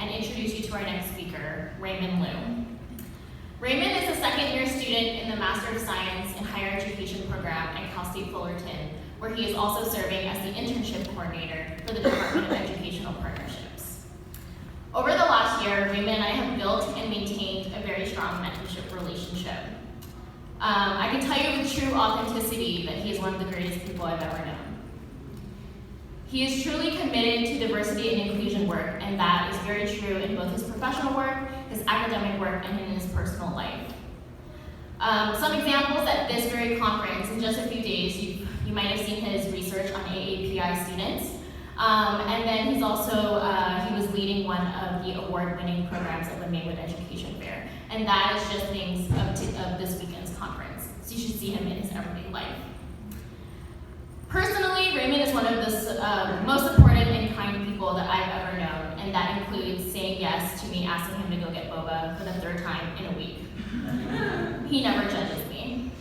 and introduce you to our next speaker, Raymond Liu. Raymond is a second-year student in the Master of Science in Higher Education program at Cal State Fullerton, where he is also serving as the internship coordinator for the Department of Educational Partnerships. Over the last year, Raymond and I have built and maintained a very strong mentorship relationship. I can tell you with true authenticity that he is one of the greatest people I've ever known. He is truly committed to diversity and inclusion work, and that is very true in both his professional work, his academic work, and in his personal life. Some examples at this very conference, in just a few days, you might have seen his research on AAPI students. And then he's also, he was leading one of the award-winning programs at the Maywood Education Fair. And that is just things of this weekend's conference. So you should see him in his everyday life. Personally, Raymond is one of the most supportive and kind people that I've ever known, and that includes saying yes to me asking him to go get boba for the 3rd time in a week. He never judges me.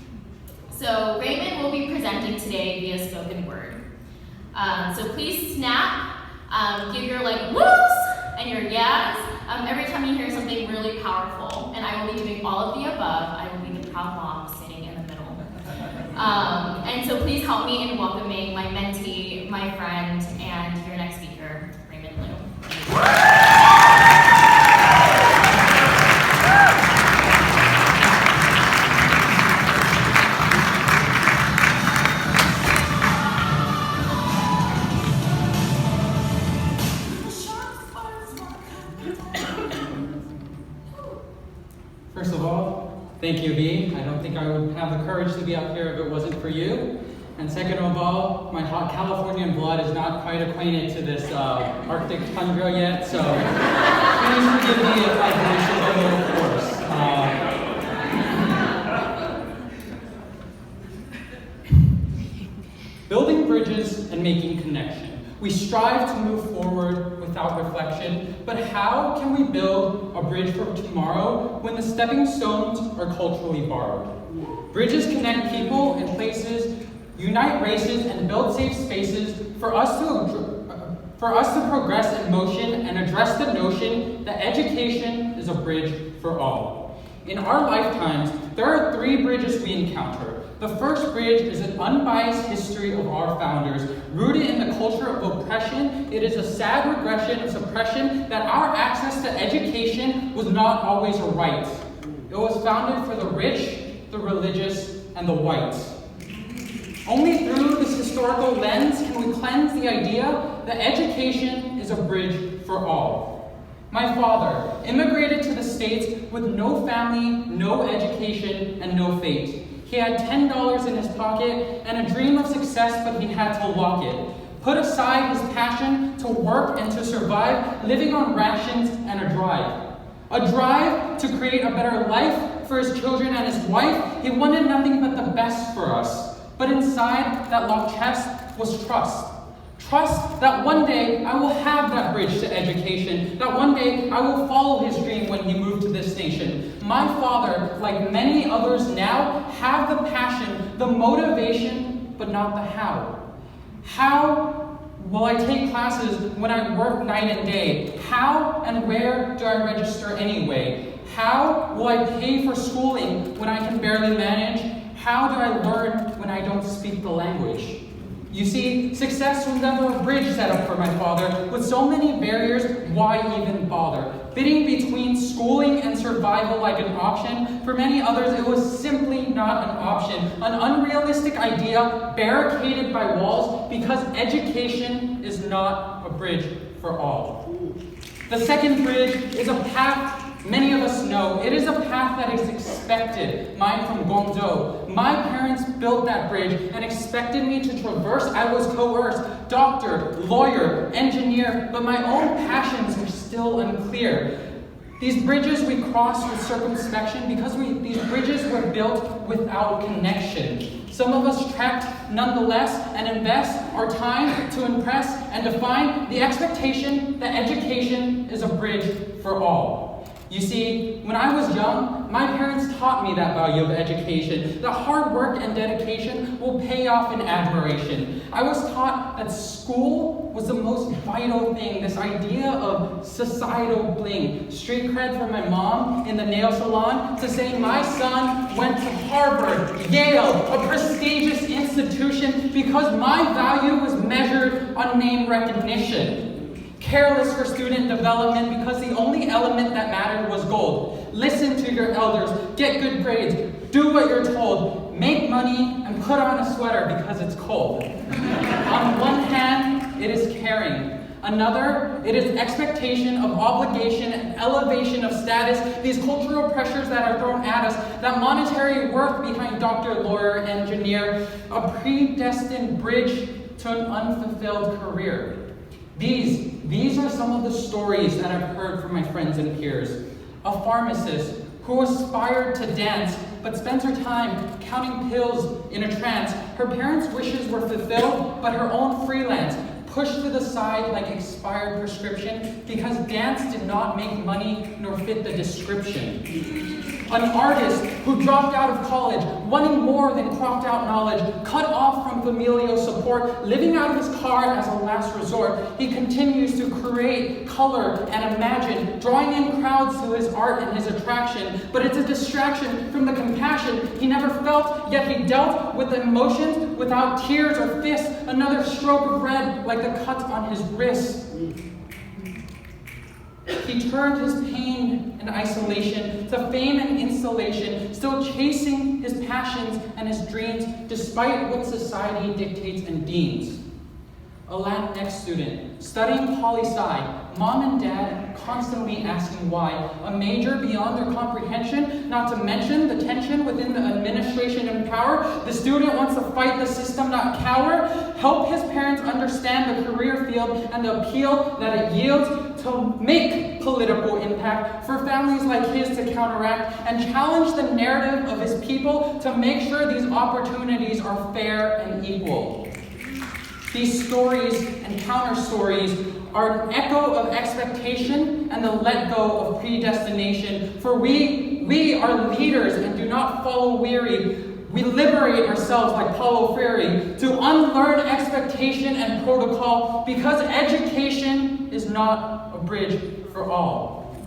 So Raymond will be presenting today via spoken word. So please snap, give your whoos and your yes every time you hear something really powerful. And I will be doing all of the above. I will be the proud mom sitting in the middle. And so please help me in welcoming my mentee, my friend, and your next speaker, Raymond Liu. First of all, thank you, V. I don't think I would have the courage to be up here if it wasn't for you. And second of all, my hot Californian blood is not quite acquainted to this Arctic tundra yet, so please forgive me if I mention a little course. Building bridges and making connection. We strive to move forward without reflection, but how can we build a bridge for tomorrow when the stepping stones are culturally borrowed? Bridges connect people and places, unite races, and build safe spaces for us to progress in motion and address the notion that education is a bridge for all. In our lifetimes, there are 3 bridges we encounter. The first bridge is an unbiased history of our founders, rooted in the culture of oppression. It is a sad regression of suppression that our access to education was not always a right. It was founded for the rich, the religious, and the white. Only through this historical lens can we cleanse the idea that education is a bridge for all. My father immigrated to the States with no family, no education, and no fate. He had $10 in his pocket and a dream of success, but he had to lock it. Put aside his passion to work and to survive, living on rations and a drive. A drive to create a better life for his children and his wife. He wanted nothing but the best for us. But inside that locked chest was trust. Trust that one day I will have that bridge to education, that one day I will follow his dream when he moved to this nation. My father, like many others now, have the passion, the motivation, but not the how. How will I take classes when I work night and day? How and where do I register anyway? How will I pay for schooling when I can barely manage? How do I learn when I don't speak the language? You see, success was never a bridge set up for my father. With so many barriers, why even bother? Bidding between schooling and survival like an option, for many others it was simply not an option. An unrealistic idea barricaded by walls because education is not a bridge for all. The second bridge is a path many of us know. It is a path that is expected. Mine from Guangzhou. My parents built that bridge and expected me to traverse. I was coerced. Doctor, lawyer, engineer, but my own passions were still unclear. These bridges we crossed with circumspection because these bridges were built without connection. Some of us trekked nonetheless and invest our time to impress and define the expectation that education is a bridge for all. You see, when I was young, my parents taught me that value of education, that hard work and dedication will pay off in admiration. I was taught that school was the most vital thing, this idea of societal bling. Street cred from my mom in the nail salon to say my son went to Harvard, Yale, a prestigious institution because my value was measured on name recognition. Careless for student development because the only element that mattered was gold. Listen to your elders, get good grades, do what you're told, make money, and put on a sweater because it's cold. On one hand, it is caring. Another, it is expectation of obligation and elevation of status, these cultural pressures that are thrown at us, that monetary worth behind doctor, lawyer, engineer, a predestined bridge to an unfulfilled career. These are some of the stories that I've heard from my friends and peers. A pharmacist who aspired to dance but spent her time counting pills in a trance. Her parents' wishes were fulfilled, but her own freelance pushed to the side like expired prescription because dance did not make money nor fit the description. An artist who dropped out of college, wanting more than cropped out knowledge, cut off from familial support, living out of his car as a last resort. He continues to create, color, and imagine, drawing in crowds to his art and his attraction. But it's a distraction from the compassion he never felt, yet he dealt with the emotions without tears or fists. Another stroke of red like the cut on his wrist. He turned his pain and isolation to fame and installation, still chasing his passions and his dreams despite what society dictates and deems. A Latinx student studying poli-sci, mom and dad constantly asking why, a major beyond their comprehension, not to mention the tension within the administration and power. The student wants to fight the system, not cower, help his parents understand the career field and the appeal that it yields to make political impact for families like his to counteract and challenge the narrative of his people to make sure these opportunities are fair and equal. These stories and counter stories are an echo of expectation and the let go of predestination. For we are leaders and do not follow weary. We liberate ourselves like Paulo Freire to unlearn expectation and protocol because education is not a bridge for all.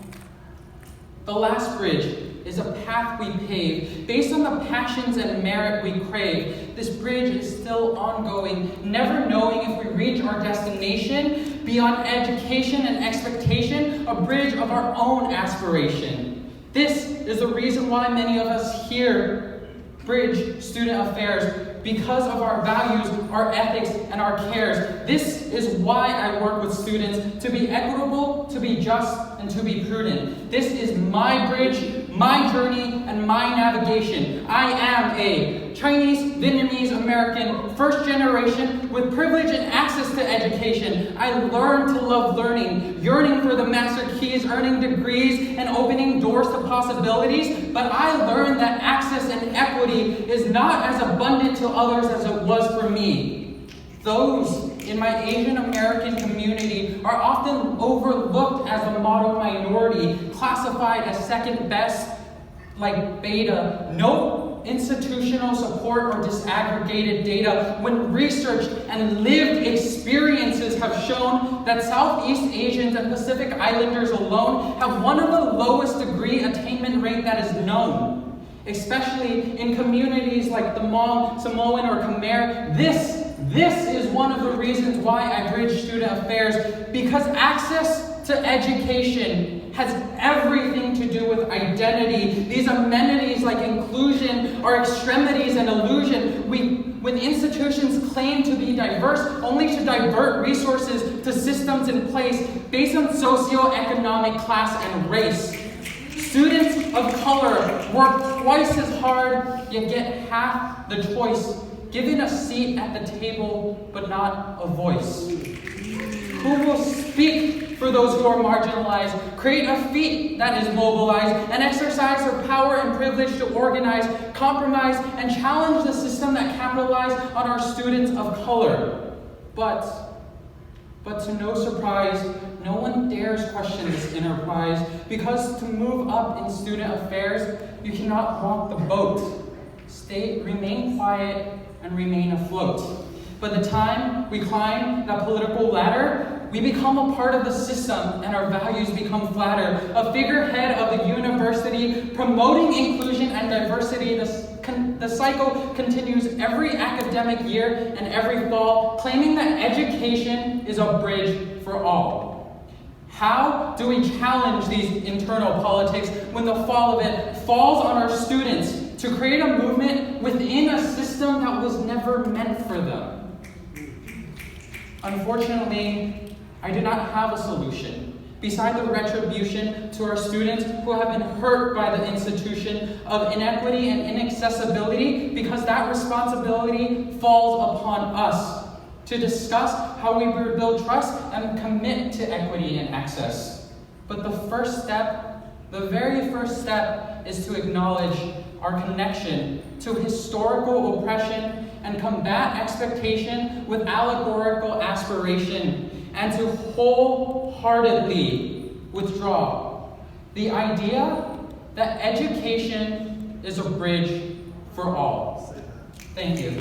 The last bridge is a path we pave based on the passions and merit we crave. This bridge is still ongoing, never knowing if we reach our destination beyond education and expectation, a bridge of our own aspiration. This is the reason why many of us here bridge student affairs, because of our values, our ethics, and our cares. This is why I work with students to be equitable, to be just, and to be prudent. This is my bridge, my journey, and my navigation. I am a Chinese, Vietnamese, American, first generation with privilege and access to education. I learned to love learning, yearning for the master keys, earning degrees, and opening doors to possibilities. But I learned that access and equity is not as abundant to others as it was for me. Those in my Asian American community are often overlooked as a model minority, classified as second best, like beta. No institutional support or disaggregated data when research and lived experiences have shown that Southeast Asians and Pacific Islanders alone have one of the lowest degree attainment rate that is known, especially in communities like the Hmong, Samoan, or Khmer. This is one of the reasons why I bridge student affairs, because access to education has everything to do with identity. These amenities like inclusion are extremities and illusion. When institutions claim to be diverse, only to divert resources to systems in place based on socioeconomic class and race. Students of color work twice as hard, yet get half the choice, given a seat at the table, but not a voice. Who will speak for those who are marginalized, create a feat that is mobilized, and exercise their power and privilege to organize, compromise, and challenge the system that capitalizes on our students of color? But to no surprise, no one dares question this enterprise, because to move up in student affairs, you cannot rock the boat. Remain quiet and remain afloat. By the time we climb that political ladder, we become a part of the system and our values become flatter. A figurehead of the university promoting inclusion and diversity, the cycle continues every academic year and every fall, claiming that education is a bridge for all. How do we challenge these internal politics when the fall of it falls on our students to create a movement within a system that was never meant for them? Unfortunately, I do not have a solution. Beside the retribution to our students who have been hurt by the institution of inequity and inaccessibility, because that responsibility falls upon us to discuss how we rebuild trust and commit to equity and access. But the very first step, is to acknowledge our connection to historical oppression and combat expectation with allegorical aspiration, and to wholeheartedly withdraw the idea that education is a bridge for all. Thank you.